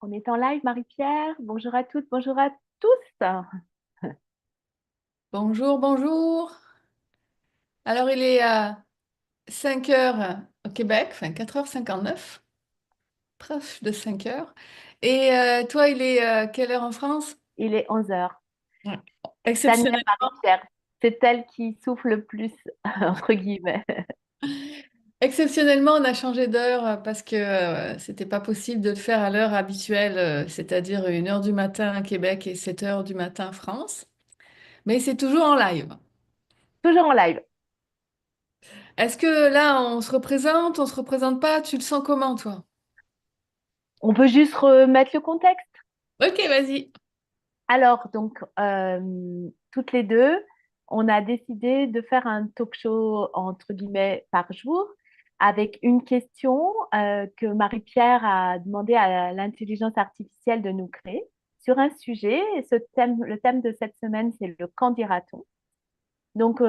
On est en live, Marie-Pierre. Bonjour à toutes, bonjour à tous. Bonjour, bonjour. Alors, il est à 5 heures au Québec, enfin 4h59, proche de 5 heures. Et toi, il est quelle heure en France? Il est 11 heures. Ouais. Cette année, Exceptionnellement, Marie-Pierre, c'est elle qui souffle le plus, entre guillemets. exceptionnellement, on a changé d'heure parce que c'était pas possible de le faire à l'heure habituelle, c'est-à-dire 1 heure du matin à Québec et 7 heures du matin en France. Mais c'est toujours en live. Toujours en live. Est-ce que là, on se représente pas? Tu le sens comment, toi? On peut juste remettre le contexte. Ok, vas-y. Alors, donc, toutes les deux, on a décidé de faire un talk show, entre guillemets, par jour, avec une question que Marie-Pierre a demandé à l'intelligence artificielle de nous créer sur un sujet. Et ce thème, le thème de cette semaine, c'est le qu'en dira-t-on? Donc, je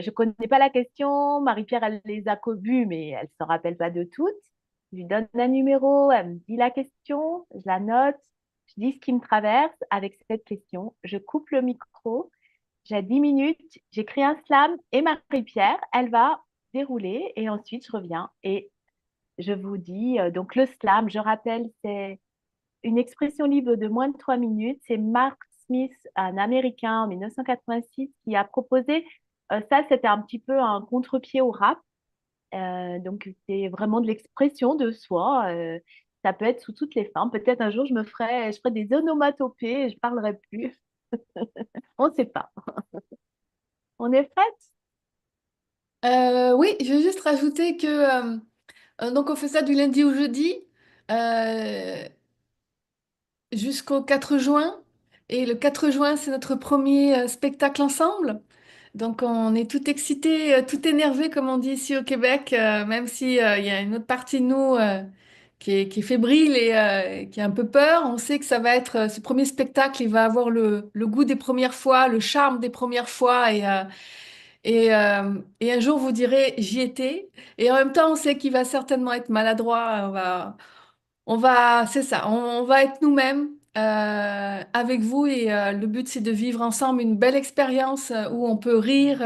ne connais pas la question. Marie-Pierre, elle les a vues, mais elle ne se rappelle pas de toutes. Je lui donne un numéro, elle me dit la question, je la note, je dis ce qui me traverse avec cette question. Je coupe le micro, j'ai 10 minutes, j'écris un slam et Marie-Pierre, elle va dérouler et ensuite je reviens et je vous dis, donc le slam, je rappelle, c'est une expression libre de moins de 3 minutes. C'est Mark Smith, un Américain en 1986, qui a proposé ça. C'était un petit peu un contre-pied au rap. Donc, c'est vraiment de l'expression de soi. Ça peut être sous toutes les formes. Peut-être un jour, je ferai des onomatopées et je parlerai plus. On ne sait pas. On est prête? Oui, je veux juste rajouter que donc on fait ça du lundi au jeudi euh, jusqu'au 4 juin. Et le 4 juin, c'est notre premier spectacle ensemble. Donc on est tout excité, tout énervé, comme on dit ici au Québec, même si il y a une autre partie de nous qui est fébrile et qui a un peu peur. On sait que ça va être ce premier spectacle, il va avoir le goût des premières fois, le charme des premières fois et un jour, vous direz, j'y étais. Et en même temps, on sait qu'il va certainement être maladroit. C'est ça, on va être nous-mêmes avec vous. Et le but, c'est de vivre ensemble une belle expérience où on peut rire,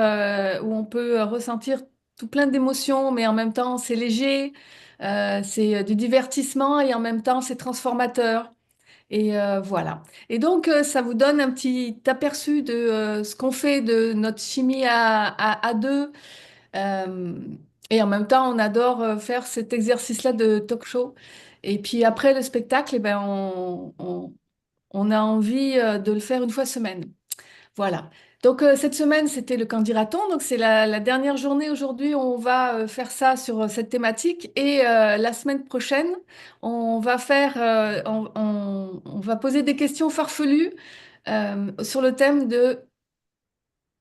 où on peut ressentir tout plein d'émotions, mais en même temps, c'est léger, c'est du divertissement et en même temps, c'est transformateur. Et voilà. Et donc, ça vous donne un petit aperçu de ce qu'on fait de notre chimie à deux. Euh, et en même temps, on adore faire cet exercice-là de talk show. Et puis après le spectacle, eh ben, on a envie de le faire une fois semaine. Voilà. Donc cette semaine, c'était le candidaton. Donc c'est la dernière journée aujourd'hui. On va faire ça sur cette thématique. Et la semaine prochaine, on va poser des questions farfelues sur le thème de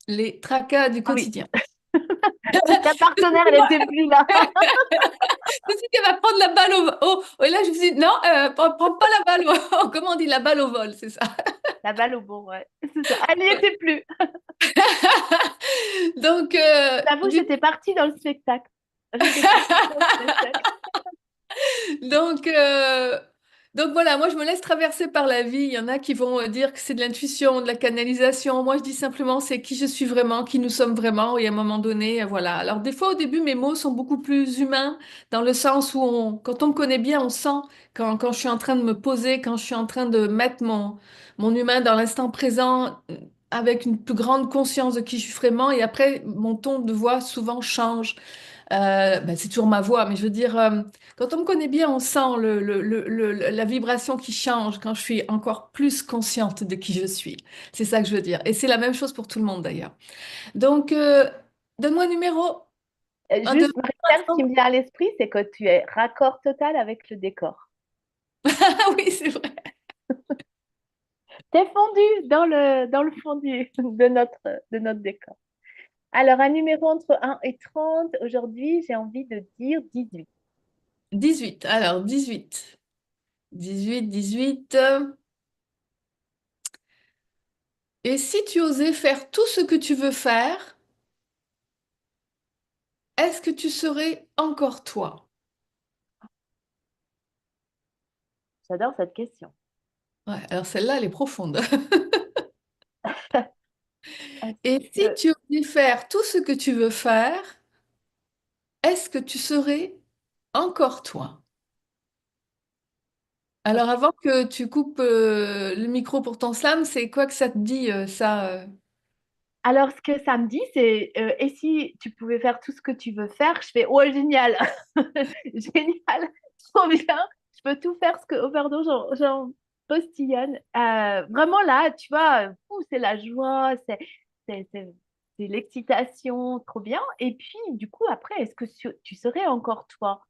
les tracas du Ah oui, quotidien. ta partenaire, elle n'était plus là. Je me suis dit qu'elle va prendre la balle et là, je me suis dit, non, prends pas la balle comment on dit, la balle au vol, c'est ça. La balle au bon, ouais. C'est ça. Elle n'y était plus. Donc, J'avoue, du j'étais partie dans le spectacle. J'étais partie dans le spectacle. Donc, euh, donc voilà, moi je me laisse traverser par la vie. Il y en a qui vont dire que c'est de l'intuition, de la canalisation. Moi je dis simplement c'est qui je suis vraiment, qui nous sommes vraiment. Et à un moment donné, voilà. Alors des fois au début mes mots sont beaucoup plus humains dans le sens où quand on me connaît bien, on sent quand je suis en train de me poser, quand je suis en train de mettre mon humain dans l'instant présent. Avec une plus grande conscience de qui je suis vraiment, et après, mon ton de voix souvent change. Ben, c'est toujours ma voix, mais je veux dire, quand on me connaît bien, on sent la vibration qui change quand je suis encore plus consciente de qui je suis. C'est ça que je veux dire. Et c'est la même chose pour tout le monde d'ailleurs. Donc, donne-moi un numéro. Un, deux, Juste, Marie-Pierre, ce qui me vient à l'esprit, c'est que tu es raccord total avec le décor. Ah oui, c'est vrai. T'es fondu dans le fondu de notre décor. Alors, un numéro entre 1 et 30. Aujourd'hui, j'ai envie de dire 18. 18. Alors, 18. 18, 18. Et si tu osais faire tout ce que tu veux faire, est-ce que tu serais encore toi? J'adore cette question. Ouais, alors celle-là, elle est profonde. Est-ce Et si que... tu voulais faire tout ce que tu veux faire, est-ce que tu serais encore toi? Alors Ok. avant que tu coupes le micro pour ton slam, c'est quoi que ça te dit, ça Alors, ce que ça me dit, c'est et si tu pouvais faire tout ce que tu veux faire, je fais oh génial, génial, trop bien, je peux tout faire ce que pardon, j'en postillonne. Vraiment là, tu vois, c'est la joie, c'est c'est- c'est l'excitation, trop bien. Et puis du coup après, est-ce que tu serais encore toi?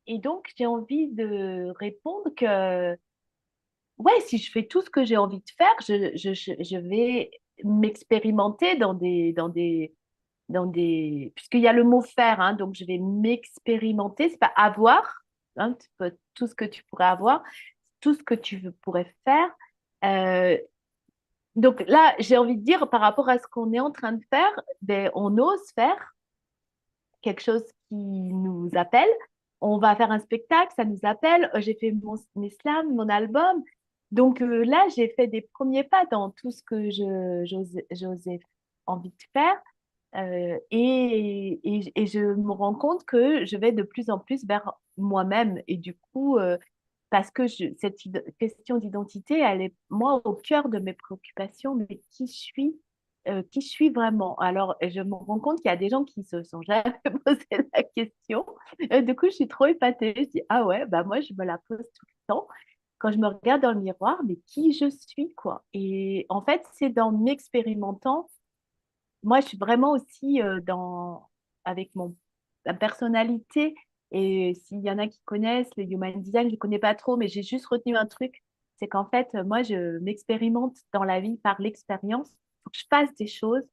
Et donc j'ai envie de répondre que ouais, si je fais tout ce que j'ai envie de faire, je vais m'expérimenter puisqu'il y a le mot faire, hein, donc je vais m'expérimenter, c'est pas avoir, hein, tout ce que tu pourrais avoir, tout ce que pourrais faire. Euh, donc là, j'ai envie de dire, par rapport à ce qu'on est en train de faire, ben, on ose faire quelque chose qui nous appelle. On va faire un spectacle, ça nous appelle. J'ai fait mes slams, mon album. Donc là, j'ai fait des premiers pas dans tout ce que j'osais envie de faire. Et je me rends compte que je vais de plus en plus vers moi-même. Et du coup, parce que cette question d'identité, elle est, moi, au cœur de mes préoccupations, mais qui je suis vraiment. Alors, je me rends compte qu'il y a des gens qui se sont jamais posé la question. Du coup, je suis trop épatée. Je dis, ah ouais, bah moi, je me la pose tout le temps. Quand je me regarde dans le miroir, mais qui je suis, quoi. Et en fait, c'est dans m'expérimentant moi, je suis vraiment aussi avec ma personnalité. Et s'il y en a qui connaissent le human design, je ne connais pas trop, mais j'ai juste retenu un truc. C'est qu'en fait, moi, je m'expérimente dans la vie par l'expérience. Il faut que je fasse des choses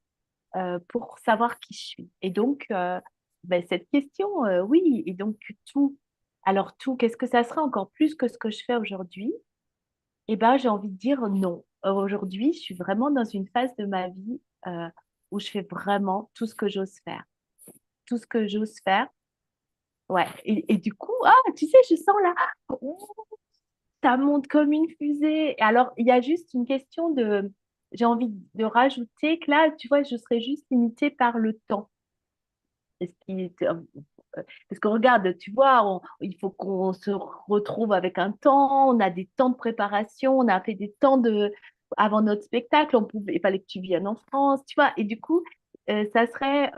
pour savoir qui je suis. Et donc, ben, cette question, oui. Et donc, tout. Alors, tout, qu'est-ce que ça serait encore plus que ce que je fais aujourd'hui? Eh ben, j'ai envie de dire non. Aujourd'hui, je suis vraiment dans une phase de ma vie où je fais vraiment tout ce que j'ose faire. Tout ce que j'ose faire. Ouais. Et du coup, ah, tu sais, je sens là, oh, ça monte comme une fusée. Et alors, il y a juste une question de, j'ai envie de rajouter que là, tu vois, je serais juste limitée par le temps. Est-ce qui est, parce que regarde, tu vois, il faut qu'on se retrouve avec un temps, on a des temps de préparation, on a fait des temps avant notre spectacle, il fallait que tu viennes en France, tu vois, et du coup, ça serait,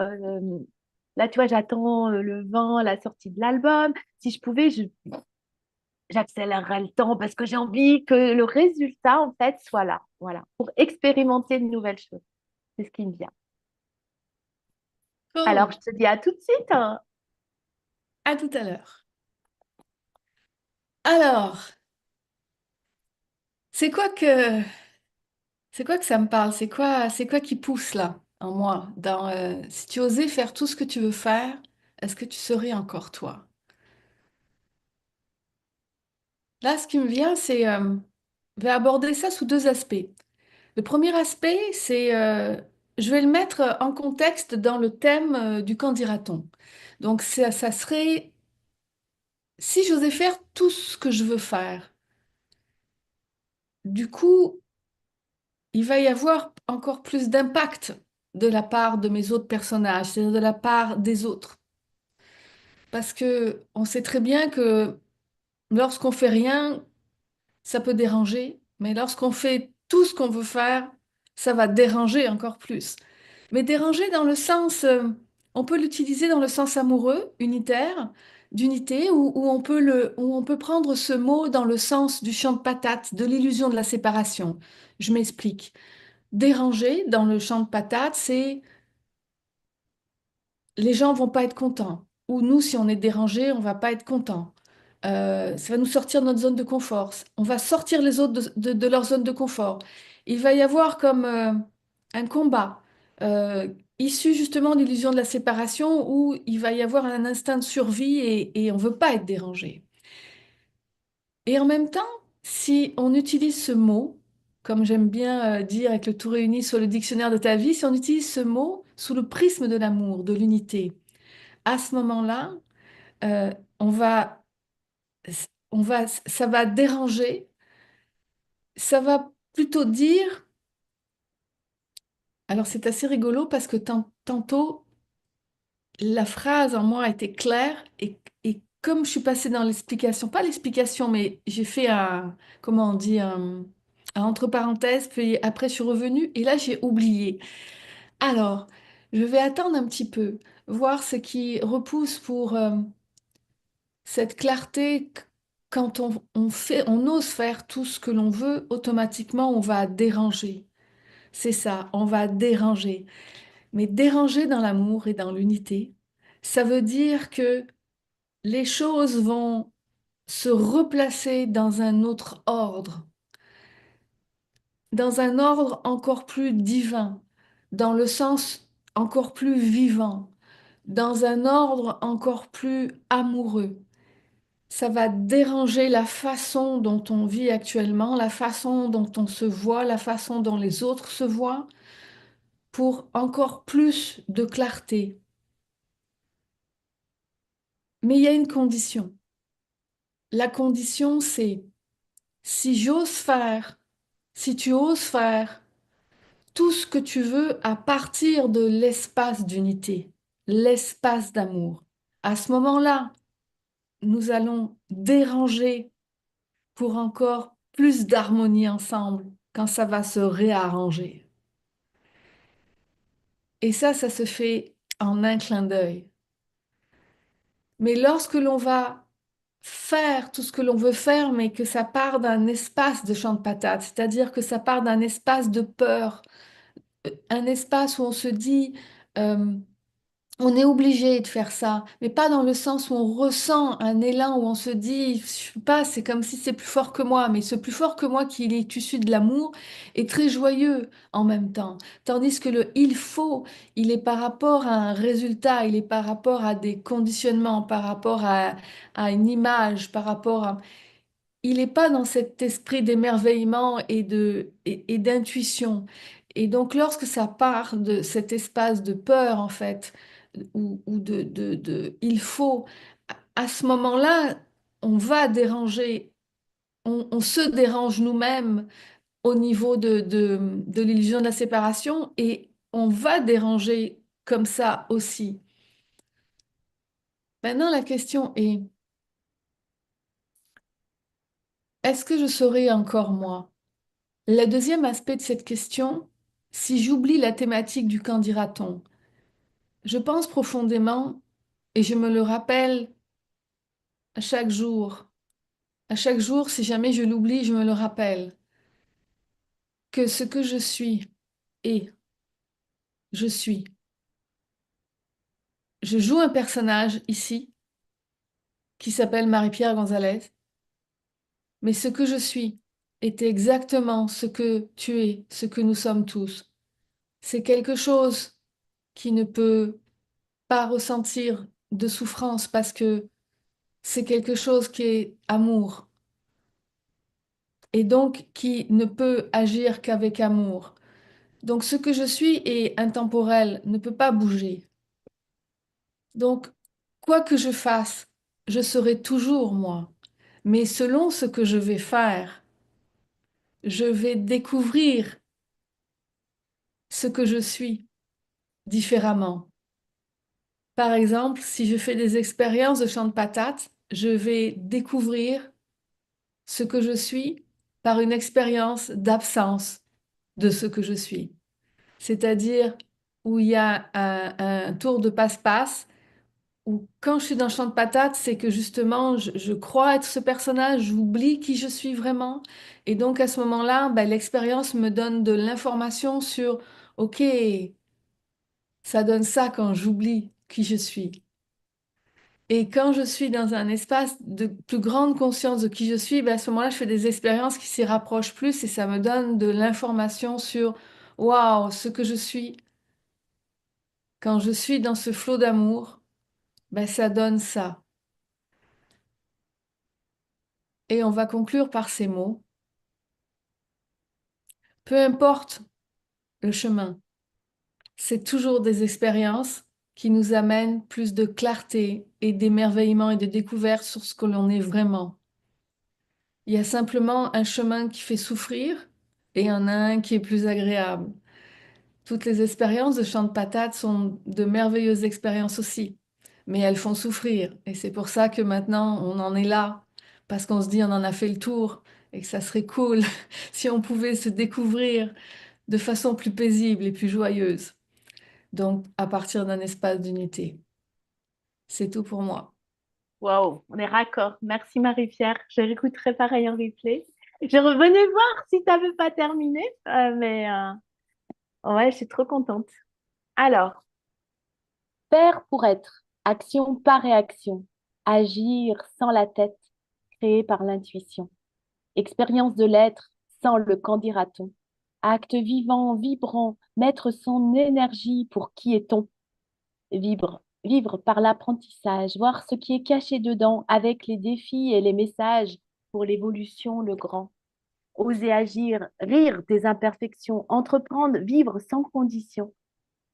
là, tu vois, j'attends le 20, la sortie de l'album. Si je pouvais, j'accélérerais le temps parce que j'ai envie que le résultat, en fait, soit là, voilà, pour expérimenter de nouvelles choses. C'est ce qui me vient. Alors, Cool. je te dis à tout de suite, hein. À tout à l'heure. Alors, c'est quoi que c'est quoi que ça me parle? C'est quoi qui pousse là en moi? Si tu osais faire tout ce que tu veux faire, est-ce que tu serais encore toi? Là, ce qui me vient, je vais aborder ça sous deux aspects. Le premier aspect, je vais le mettre en contexte dans le thème du qu'en dira-t-on. Donc, ça serait, si j'osais faire tout ce que je veux faire, du coup, il va y avoir encore plus d'impact de la part de mes autres personnages, c'est-à-dire de la part des autres. Parce que on sait très bien que lorsqu'on fait rien, ça peut déranger, mais lorsqu'on fait tout ce qu'on veut faire, ça va déranger encore plus. Mais déranger dans le sens, on peut l'utiliser dans le sens amoureux, unitaire, d'unité, où on peut prendre ce mot dans le sens du champ de patates, de l'illusion de la séparation. Je m'explique. Déranger dans le champ de patates, c'est les gens vont pas être contents. Ou nous, si on est dérangé, on va pas être content. Ça va nous sortir de notre zone de confort. On va sortir les autres de leur zone de confort. Il va y avoir comme un combat euh, issu justement de l'illusion de la séparation où il va y avoir un instinct de survie et on veut pas être dérangé. Et en même temps, si on utilise ce mot, comme j'aime bien dire avec le tout réuni sur le dictionnaire de ta vie, si on utilise ce mot sous le prisme de l'amour, de l'unité, à ce moment-là, euh, on va ça va déranger, ça va plutôt dire, alors c'est assez rigolo parce que tantôt, la phrase en moi était claire et comme je suis passée dans l'explication, pas l'explication, mais j'ai fait comment on dit, un entre parenthèses, puis après je suis revenue et là j'ai oublié. Alors, je vais attendre un petit peu, voir ce qui repousse pour cette clarté. Quand on ose faire tout ce que l'on veut, automatiquement on va déranger. C'est ça, on va déranger. Mais déranger dans l'amour et dans l'unité, ça veut dire que les choses vont se replacer dans un ordre encore plus divin, dans le sens encore plus vivant, dans un ordre encore plus amoureux. Ça va déranger la façon dont on vit actuellement, la façon dont on se voit, la façon dont les autres se voient, pour encore plus de clarté. Mais il y a une condition. La condition, c'est si j'ose faire, si tu oses faire tout ce que tu veux à partir de l'espace d'unité, l'espace d'amour. À ce moment-là, nous allons déranger pour encore plus d'harmonie ensemble quand ça va se réarranger. Et ça se fait en un clin d'œil. Mais lorsque l'on va faire tout ce que l'on veut faire, mais que ça part d'un espace de champ de patates, c'est-à-dire que ça part d'un espace de peur, un espace où on se dit, euh, on est obligé de faire ça, mais pas dans le sens où on ressent un élan, où on se dit, je sais pas, c'est comme si c'est plus fort que moi, mais ce plus fort que moi qui est issu de l'amour est très joyeux en même temps. Tandis que le il faut, il est par rapport à un résultat, il est par rapport à des conditionnements, par rapport à une image, par rapport à... Il n'est pas dans cet esprit d'émerveillement et d'intuition. Et donc, lorsque ça part de cet espace de peur, en fait, ou il faut, à ce moment-là, on va déranger, on se dérange nous-mêmes au niveau de l'illusion de la séparation et on va déranger comme ça aussi. Maintenant, la question est, est-ce que je serai encore moi? Le deuxième aspect de cette question, si j'oublie la thématique du qu'en dira-t-on, je pense profondément, et je me le rappelle à chaque jour, si jamais je l'oublie, je me le rappelle, que ce que je suis est, je suis. Je joue un personnage ici qui s'appelle Marie-Pierre Gonzalez, mais ce que je suis est exactement ce que tu es, ce que nous sommes tous. C'est quelque chose qui ne peut pas ressentir de souffrance parce que c'est quelque chose qui est amour et donc qui ne peut agir qu'avec amour. Donc ce que je suis est intemporel, ne peut pas bouger. Donc quoi que je fasse, je serai toujours moi. Mais selon ce que je vais faire, je vais découvrir ce que je suis différemment. Par exemple, si je fais des expériences de champ de patates, je vais découvrir ce que je suis par une expérience d'absence de ce que je suis. C'est-à-dire où il y a un tour de passe-passe, où quand je suis dans le champ de patates, c'est que justement, je crois être ce personnage, j'oublie qui je suis vraiment. Et donc à ce moment-là, ben, l'expérience me donne de l'information sur, OK, ça donne ça quand j'oublie qui je suis. Et quand je suis dans un espace de plus grande conscience de qui je suis, ben à ce moment-là, je fais des expériences qui s'y rapprochent plus et ça me donne de l'information sur, waouh, ce que je suis. Quand je suis dans ce flot d'amour, ben ça donne ça. Et on va conclure par ces mots. Peu importe le chemin, c'est toujours des expériences qui nous amènent plus de clarté et d'émerveillement et de découverte sur ce que l'on est vraiment. Il y a simplement un chemin qui fait souffrir et il y en a un qui est plus agréable. Toutes les expériences de champ de patates sont de merveilleuses expériences aussi, mais elles font souffrir. Et c'est pour ça que maintenant on en est là, parce qu'on se dit on en a fait le tour et que ça serait cool si on pouvait se découvrir de façon plus paisible et plus joyeuse. Donc à partir d'un espace d'unité. C'est tout pour moi. Waouh, on est raccord. Merci Marie-Pierre. Je réécouterai pareil en replay. Je revenais voir si tu n'avais pas terminé, ouais, je suis trop contente. Alors, faire pour être, action par réaction, agir sans la tête, créé par l'intuition, expérience de l'être sans le qu'en dira-t-on, acte vivant, vibrant, mettre son énergie pour qui est-on, vivre par l'apprentissage, voir ce qui est caché dedans avec les défis et les messages pour l'évolution, le grand. Oser agir, rire des imperfections, entreprendre, vivre sans condition,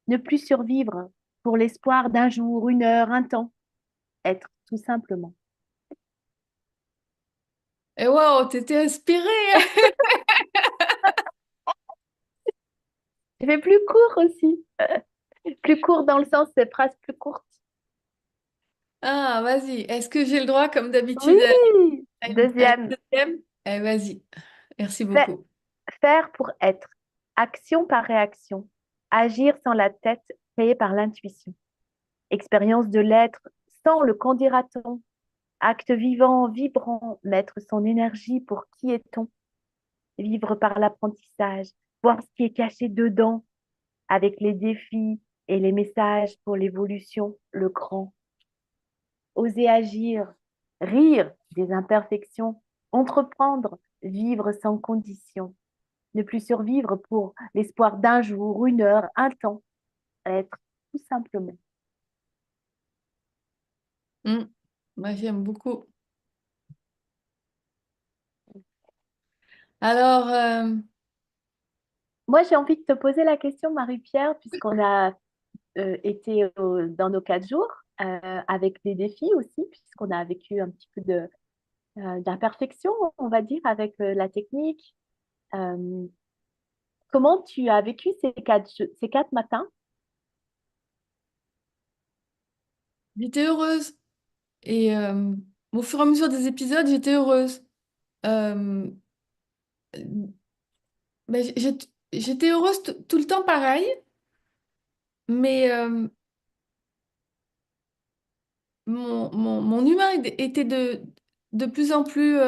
ne plus survivre pour l'espoir d'un jour, une heure, un temps, être tout simplement. Et wow, t'étais inspirée! Je fais plus court aussi, plus court dans le sens des phrases plus courtes. Ah, vas-y. Est-ce que j'ai le droit, comme d'habitude, Oui, à une deuxième, deuxième? Eh, vas-y. Merci Fa- beaucoup. faire pour être, action par réaction, agir sans la tête, créé par l'intuition, expérience de l'être sans le qu'en dira-t-on, acte vivant, vibrant, mettre son énergie pour qui est-on, vivre par l'apprentissage, voir ce qui est caché dedans, avec les défis et les messages pour l'évolution, le grand. Oser agir, rire des imperfections, entreprendre, vivre sans condition, ne plus survivre pour l'espoir d'un jour, une heure, un temps, être tout simplement. Hmm. Moi, j'aime beaucoup. Alors, Moi, j'ai envie de te poser la question, Marie-Pierre, puisqu'on a été dans nos 4 jours, avec des défis aussi, puisqu'on a vécu un petit peu d'imperfection, on va dire, avec la technique. Euh, Comment tu as vécu ces quatre matins? j'étais heureuse. Et au fur et à mesure des épisodes, j'étais heureuse. Euh, mais j'étais heureuse tout le temps pareil, mais mon humain était de plus en plus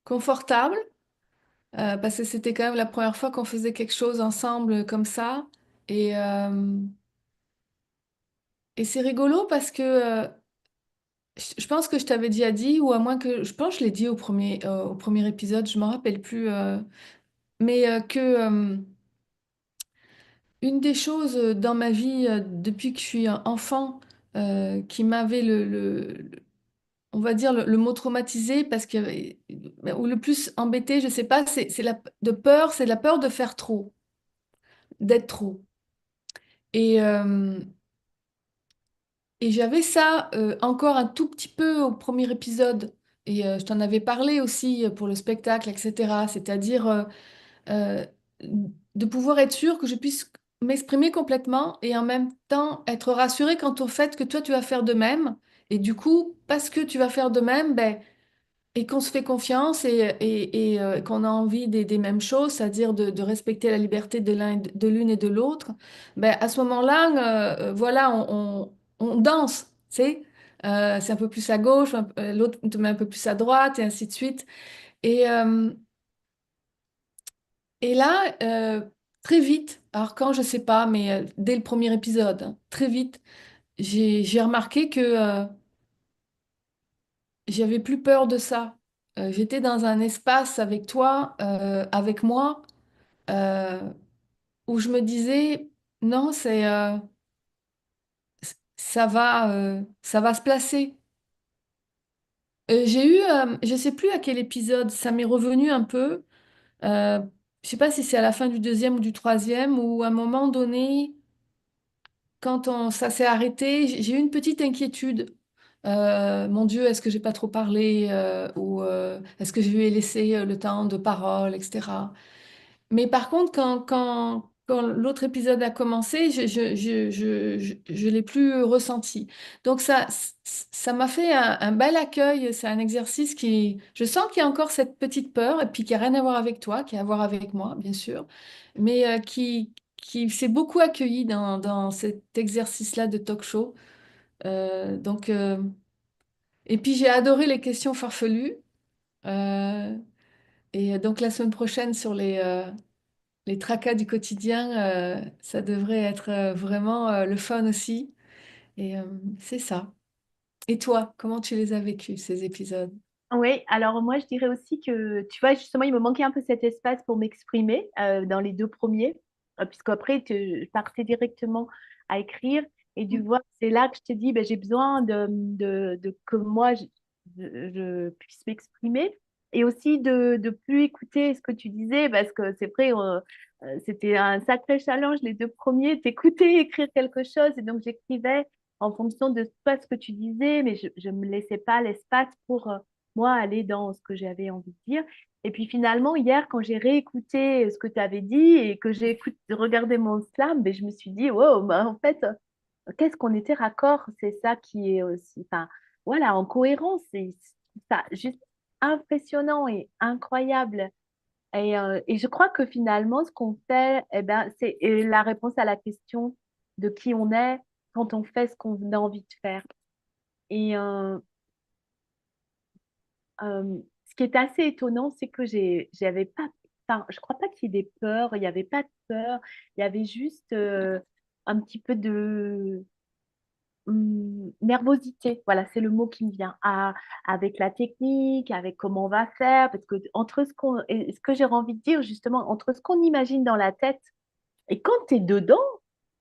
confortable, parce que c'était quand même la première fois qu'on faisait quelque chose ensemble comme ça. Et, euh, et c'est rigolo parce que je pense que je t'avais déjà dit, ou à moins que je pense que je l'ai dit au premier épisode, je m'en rappelle plus, mais que une des choses dans ma vie depuis que je suis un enfant qui m'avait on va dire le mot traumatisé parce que ou le plus embêté, je sais pas, c'est c'est la peur de faire trop, d'être trop. Et et j'avais ça encore un tout petit peu au premier épisode. Et je t'en avais parlé aussi pour le spectacle, etc. C'est-à-dire euh, de pouvoir être sûr que je puisse m'exprimer complètement et en même temps être rassurée quant au fait que toi, tu vas faire de même. Et du coup, parce que tu vas faire de même, ben, et qu'on se fait confiance et qu'on a envie des mêmes choses, c'est-à-dire de respecter la liberté de de l'une et de l'autre, ben, à ce moment-là, voilà, on danse, tu sais. C'est un peu plus à gauche, l'autre te met un peu plus à droite, et ainsi de suite. Et, euh, et là, très vite, alors quand je sais pas, mais dès le premier épisode, hein, très vite, j'ai remarqué que j'avais plus peur de ça. J'étais dans un espace avec toi, avec moi, euh, où je me disais, non, ça va se placer. J'ai eu, je sais plus à quel épisode, ça m'est revenu un peu. Euh, je sais pas si c'est à la fin du deuxième ou du troisième, ou à un moment donné. Ça s'est arrêté, j'ai eu une petite inquiétude Mon Dieu, est-ce que j'ai pas trop parlé ou est-ce que je lui ai laissé le temps de parole, etc. Mais par contre, quand l'autre épisode a commencé, je l'ai plus ressenti. Donc ça m'a fait un bel accueil. C'est un exercice qui, je sens qu'il y a encore cette petite peur, et puis qui a rien à voir avec toi, qui a à voir avec moi, bien sûr, mais qui s'est beaucoup accueilli dans cet exercice-là de talk show. Donc, et puis j'ai adoré les questions farfelues. Euh, et donc la semaine prochaine sur les tracas du quotidien, ça devrait être vraiment le fun aussi. Et c'est ça. Et toi, comment tu les as vécus, ces épisodes? Oui, alors moi je dirais aussi que, tu vois, justement, il me manquait un peu cet espace pour m'exprimer dans les deux premiers, puisqu'après, je partais directement à écrire. Et du voir, c'est là que je t'ai dit, ben, j'ai besoin que moi, je puisse m'exprimer. Et aussi de plus écouter ce que tu disais, parce que c'est vrai, c'était un sacré challenge, les deux premiers, t'écouter, écrire quelque chose. Et donc, j'écrivais en fonction de pas ce que tu disais, mais je ne me laissais pas l'espace pour moi, aller dans ce que j'avais envie de dire. Et puis finalement, hier, quand j'ai réécouté ce que tu avais dit et que j'ai regardé mon slam, ben, je me suis dit, wow, ben, en fait, qu'est-ce qu'on était raccord, c'est ça qui est aussi, enfin, voilà, en cohérence, c'est ça, juste impressionnant et incroyable. Et je crois que finalement, ce qu'on fait, eh ben, c'est la réponse à la question de qui on est quand on fait ce qu'on a envie de faire. Et, ce qui est assez étonnant, c'est que j'avais pas, enfin, je crois pas qu'il y ait des peurs, il n'y avait pas de peur, il y avait juste un petit peu de nervosité. Voilà, c'est le mot qui me vient. Avec la technique, avec comment on va faire, parce que entre et ce que j'ai envie de dire justement, entre ce qu'on imagine dans la tête et quand tu es dedans,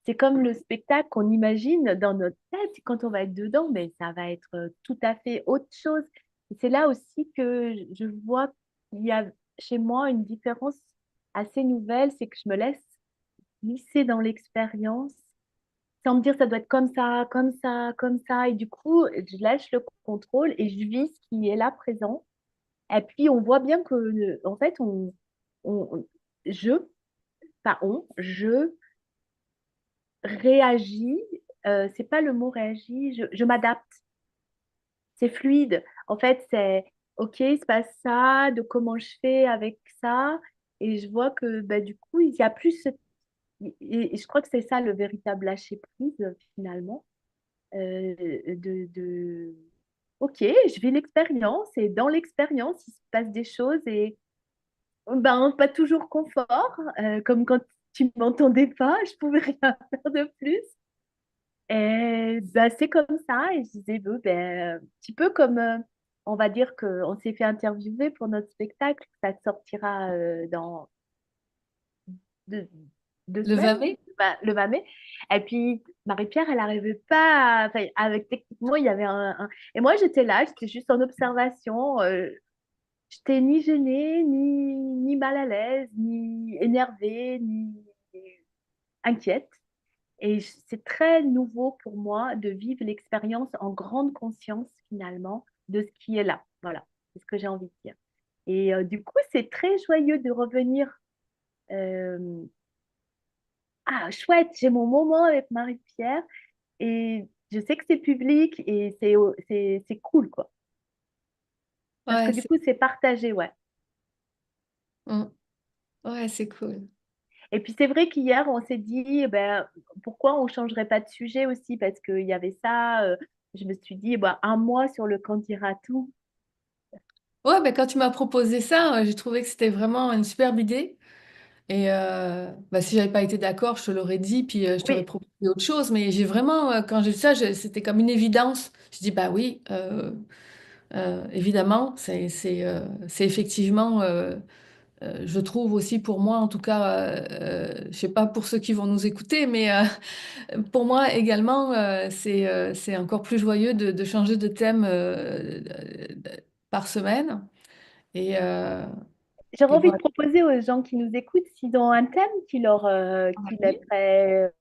c'est comme le spectacle qu'on imagine dans notre tête. Quand on va être dedans, mais ça va être tout à fait autre chose. Et c'est là aussi que je vois qu'il y a chez moi une différence assez nouvelle, c'est que je me laisse glisser dans l'expérience sans me dire ça doit être comme ça, comme ça, comme ça. Et du coup, je lâche le contrôle et je vis ce qui est là présent. Et puis, on voit bien que, en fait, on, je, pas on, je réagis, c'est pas le mot réagis, je m'adapte, c'est fluide. En fait, c'est OK, il se passe ça, de comment je fais avec ça. Et je vois que bah, du coup, il y a plus. Et je crois que c'est ça le véritable lâcher prise, finalement. De OK, je vis l'expérience et dans l'expérience, il se passe des choses et ben, pas toujours confort, comme quand tu m'entendais pas, je pouvais rien faire de plus. Et bah, c'est comme ça. Et je disais, bon, ben, un petit peu comme, on va dire qu'on s'est fait interviewer pour notre spectacle. Ça sortira dans deux, deux Le semaines, Vamé? bah, le 20 mai. Et puis, Marie-Pierre, elle n'arrivait pas. Enfin, avec techniquement, il y avait Et moi, j'étais là, j'étais juste en observation. J'étais ni gênée, ni mal à l'aise, ni énervée, ni inquiète. Et c'est très nouveau pour moi de vivre l'expérience en grande conscience finalement de ce qui est là. Voilà, c'est ce que j'ai envie de dire. Et du coup, c'est très joyeux de revenir. euh, ah, chouette, j'ai mon moment avec Marie-Pierre et je sais que c'est public et c'est cool, quoi. Parce que Ouais, du coup, c'est partagé, ouais. Mm. Ouais, c'est cool. Et puis c'est vrai qu'hier, on s'est dit, eh ben, pourquoi on ne changerait pas de sujet aussi? Parce qu'il y avait ça, je me suis dit, bah, un mois sur le candidat tout. Ouais, ben, quand tu m'as proposé ça, j'ai trouvé que c'était vraiment une superbe idée. Et bah, si j'avais pas été d'accord, je te l'aurais dit, puis je t'aurais Oui, proposé autre chose. Mais j'ai vraiment, quand j'ai vu ça, c'était comme une évidence. Je dis, bah oui, évidemment, c'est effectivement, je trouve aussi pour moi, en tout cas, je sais pas pour ceux qui vont nous écouter, mais pour moi également, c'est encore plus joyeux de changer de thème par semaine. Et, euh, j'aurais et envie de voilà. proposer aux gens qui nous écoutent s'ils ont un thème qui les Oui. ferait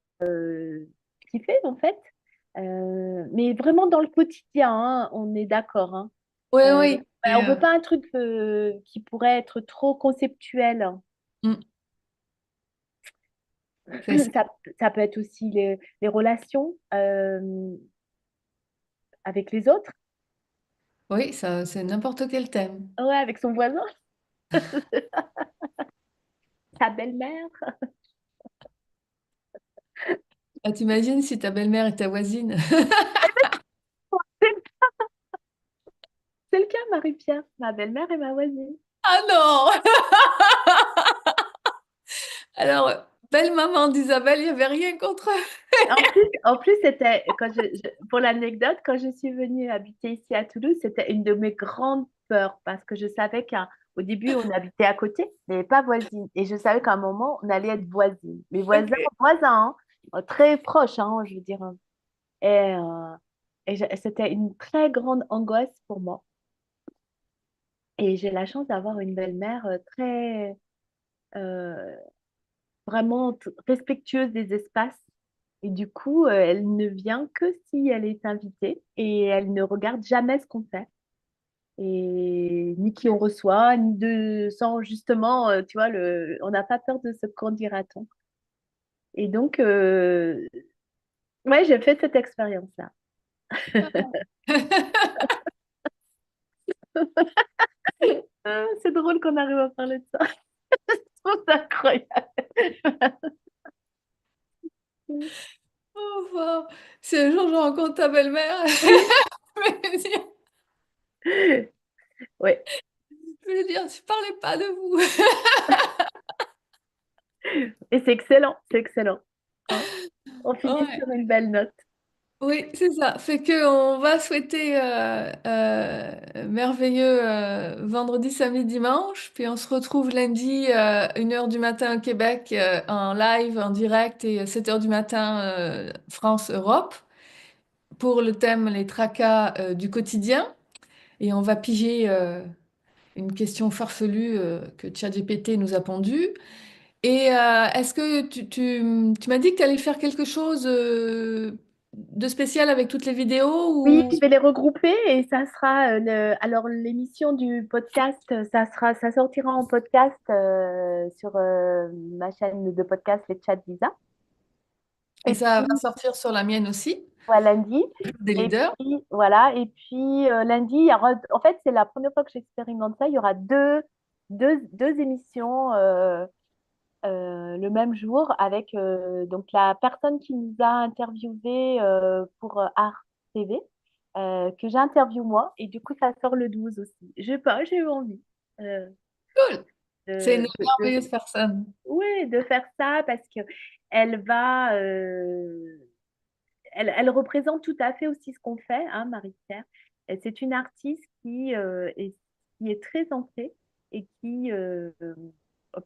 kiffer, en fait. mais vraiment dans le quotidien, hein, on est d'accord, hein. Oui, Ouais, oui. on veut pas un truc qui pourrait être trop conceptuel, hein. Mm, c'est ça. Ça, ça peut être aussi les relations avec les autres, Oui, ça, c'est n'importe quel thème. ouais, avec son voisin, sa belle-mère. Ah, t'imagines si ta belle-mère est ta voisine? C'est le cas, Marie-Pierre. Ma belle-mère et ma voisine. Ah non! Alors, belle maman d'Isabelle, il n'y avait rien contre eux. En plus, c'était quand pour l'anecdote, quand je suis venue habiter ici à Toulouse, c'était une de mes grandes peurs parce que je savais qu'au début, on habitait à côté, mais pas voisines. Et je savais qu'à un moment, on allait être voisines. Mais Ok. voisins, hein, très proches, hein, je veux dire. Et, c'était une très grande angoisse pour moi. Et j'ai la chance d'avoir une belle-mère très, euh, vraiment respectueuse des espaces. Et du coup, elle ne vient que si elle est invitée et elle ne regarde jamais ce qu'on fait. Et ni qui on reçoit, ni de sans justement, tu vois, on n'a pas peur de ce qu'en dira-t-on. Et donc, ouais, j'ai fait cette expérience-là. C'est drôle qu'on arrive à parler de ça. C'est incroyable. Enfin, si un jour je rencontre ta belle-mère, Oui, je vais lui dire, ouais. je parlais pas de vous. Et c'est excellent, c'est excellent. Hein. On finit Ouais. sur une belle note. Oui, c'est ça. Fait que on va souhaiter merveilleux vendredi, samedi, dimanche. Puis on se retrouve lundi, 1h du matin au Québec, en live, en direct, et 7h du matin, France-Europe, pour le thème les tracas du quotidien. Et on va piger une question farfelue que ChatGPT nous a pondue. Et est-ce que tu m'as dit que tu allais faire quelque chose de spécial avec toutes les vidéos Oui, ou... je vais les regrouper et ça sera alors l'émission du podcast, ça sortira en podcast sur ma chaîne de podcast Les Chats d'Isa. Et Et ça va puis sortir sur la mienne aussi, voilà, lundi. des Et leaders. puis voilà. Et puis lundi, il y aura, en fait, c'est la première fois que j'expérimente ça. Il y aura deux émissions le même jour avec donc la personne qui nous a interviewé pour Art TV, que j'interviewe moi, et du coup, ça sort le 12 aussi. Je sais pas, j'ai eu envie euh, Cool. C'est une de, merveilleuse personne. ouais, de faire ça parce que elle va, elle représente tout à fait aussi ce qu'on fait, hein, Marie-Pierre. Et c'est une artiste qui est très ancrée et qui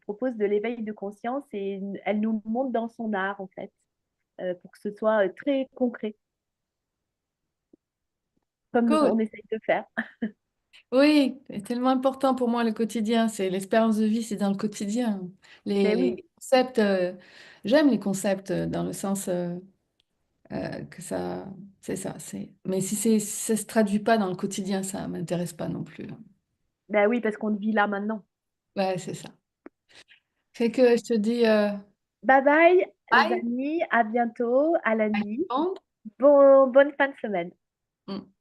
propose de l'éveil de conscience et elle nous montre dans son art, en fait, pour que ce soit très concret, comme nous, Cool. on essaye de faire. Oui, c'est tellement important pour moi le quotidien. C'est l'espérance de vie, c'est dans le quotidien. Ben Les oui, concepts, j'aime les concepts dans le sens que ça, c'est ça. Mais si ça se traduit pas dans le quotidien, ça m'intéresse pas non plus. ben oui, parce qu'on vit là maintenant. Ouais, c'est ça. Fait que je te dis Bye bye, les bye. amis, à bientôt, à lundi. Bye. Bonne fin de semaine. Mm.